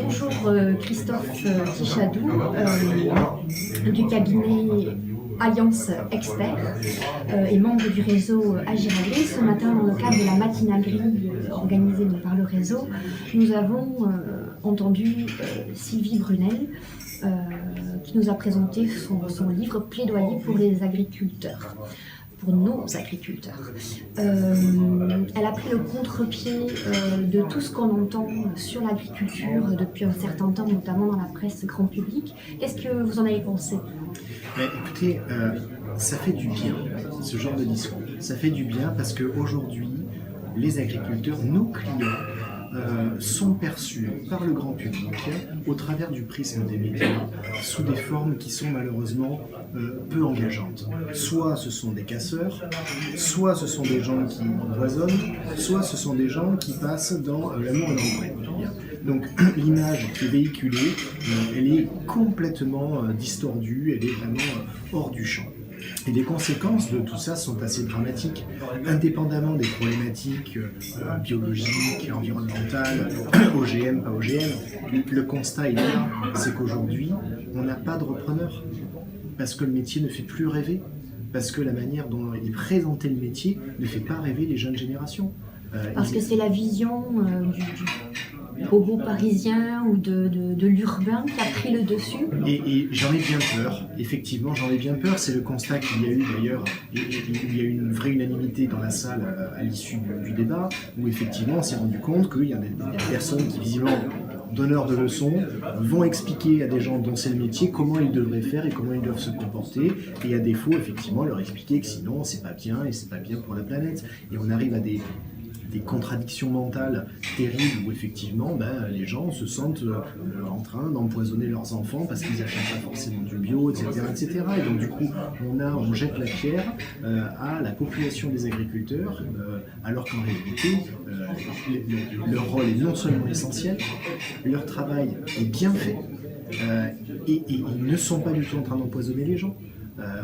Bonjour Christophe Tichadou du cabinet Alliance Expert et membre du réseau Agir Agri. Ce matin, dans le cadre de la matinale Agri organisée par le réseau, nous avons entendu Sylvie Brunel qui nous a présenté son livre Plaidoyer pour les agriculteurs. Pour nos agriculteurs. Elle a pris le contre-pied de tout ce qu'on entend sur l'agriculture depuis un certain temps, notamment dans la presse grand public. Qu'est-ce que vous en avez pensé? Écoutez, ça fait du bien, ce genre de discours. Ça fait du bien parce qu'aujourd'hui, les agriculteurs, nos clients, sont perçus par le grand public au travers du prisme des médias sous des formes qui sont malheureusement peu engageantes. Soit ce sont des casseurs, soit ce sont des gens qui empoisonnent, soit ce sont des gens qui passent dans l'amour et l'embrun. Donc l'image qui est véhiculée, elle est complètement distordue, elle est vraiment hors du champ. Et les conséquences de tout ça sont assez dramatiques, indépendamment des problématiques biologiques, environnementales, OGM, pas OGM. Le constat est là, c'est qu'aujourd'hui, on n'a pas de repreneur, parce que le métier ne fait plus rêver, parce que la manière dont est présenté le métier ne fait pas rêver les jeunes générations. Parce que c'est la vision du bobo parisien ou de l'urbain qui a pris le dessus. Et j'en ai bien peur, effectivement, j'en ai bien peur. C'est le constat qu'il y a eu d'ailleurs, il y a eu une vraie unanimité dans la salle à l'issue du débat, où effectivement on s'est rendu compte qu'il y a des personnes qui visiblement, donneurs de leçons, vont expliquer à des gens dont c'est le métier comment ils devraient faire et comment ils doivent se comporter, et à défaut effectivement leur expliquer que sinon c'est pas bien et c'est pas bien pour la planète. Et on arrive à des contradictions mentales terribles où effectivement les gens se sentent en train d'empoisonner leurs enfants parce qu'ils n'achètent pas forcément du bio, etc., etc. Et donc du coup on jette la pierre à la population des agriculteurs alors qu'en réalité leur rôle est non seulement essentiel, leur travail est bien fait et ils ne sont pas du tout en train d'empoisonner les gens.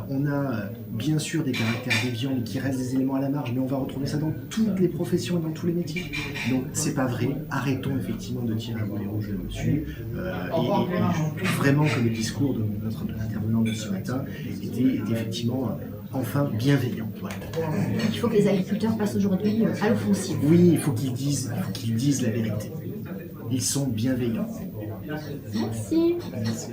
On a bien sûr des caractères déviants mais qui restent des éléments à la marge, mais on va retrouver ça dans toutes les professions et dans tous les métiers. Donc c'est pas vrai, arrêtons effectivement de tirer un boulet rouge là-dessus et vraiment que le discours de notre intervenant de ce matin était effectivement enfin bienveillant. Voilà. Il faut que les agriculteurs passent aujourd'hui à l'offensive. Oui, il faut qu'ils disent la vérité. Ils sont bienveillants. Merci. Merci.